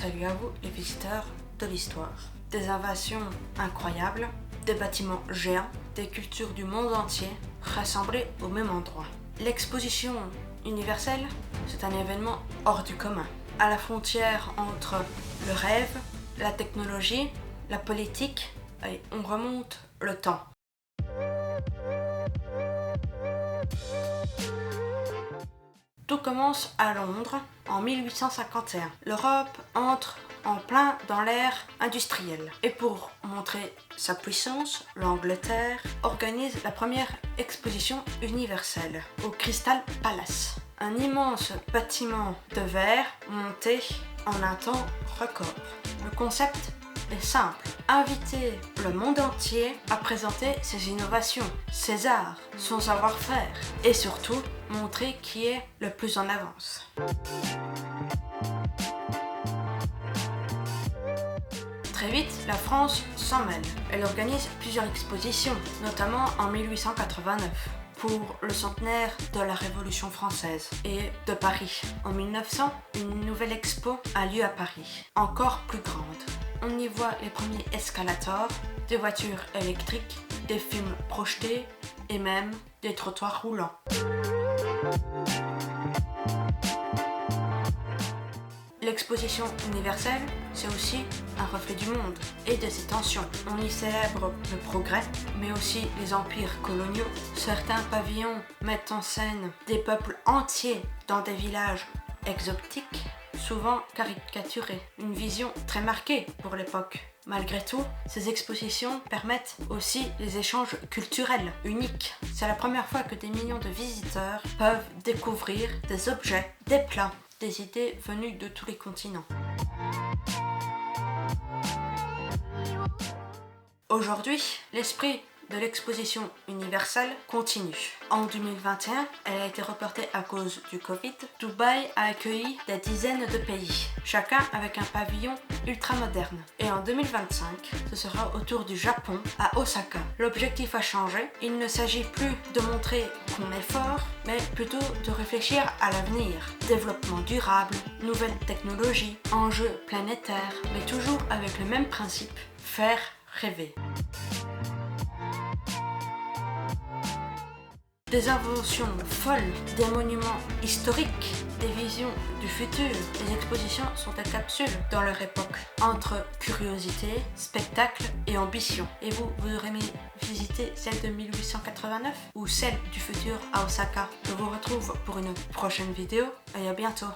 Salut à vous les visiteurs de l'histoire. Des invasions incroyables, des bâtiments géants, des cultures du monde entier rassemblées au même endroit. L'exposition universelle, c'est un événement hors du commun, à la frontière entre le rêve, la technologie, la politique, et on remonte le temps. Tout commence à Londres en 1851. L'Europe entre en plein dans l'ère industrielle. Et pour montrer sa puissance, l'Angleterre organise la première exposition universelle au Crystal Palace. Un immense bâtiment de verre monté en un temps record. Le concept est simple, inviter le monde entier à présenter ses innovations, ses arts, son savoir-faire et surtout montrer qui est le plus en avance. Très vite, la France s'en mêle. Elle organise plusieurs expositions, notamment en 1889. Pour le centenaire de la Révolution française et de Paris. En 1900, une nouvelle expo a lieu à Paris, encore plus grande. On y voit les premiers escalators, des voitures électriques, des films projetés et même des trottoirs roulants. L'exposition universelle, c'est aussi un reflet du monde et de ses tensions. On y célèbre le progrès, mais aussi les empires coloniaux. Certains pavillons mettent en scène des peuples entiers dans des villages exotiques, souvent caricaturés. Une vision très marquée pour l'époque. Malgré tout, ces expositions permettent aussi les échanges culturels uniques. C'est la première fois que des millions de visiteurs peuvent découvrir des objets, des plats, des idées venues de tous les continents. Aujourd'hui, l'esprit de l'exposition universelle continue. En 2021, elle a été reportée à cause du Covid. Dubaï a accueilli des dizaines de pays, chacun avec un pavillon ultra moderne. Et en 2025, ce sera au tour du Japon, à Osaka. L'objectif a changé. Il ne s'agit plus de montrer qu'on est fort, mais plutôt de réfléchir à l'avenir. Développement durable, nouvelles technologies, enjeux planétaires, mais toujours avec le même principe, faire rêver. Des inventions folles, des monuments historiques, des visions du futur. Les expositions sont des capsules dans leur époque, entre curiosité, spectacle et ambition. Et vous aurez aimé visiter celle de 1889 ou celle du futur à Osaka? Je vous retrouve pour une prochaine vidéo et à bientôt.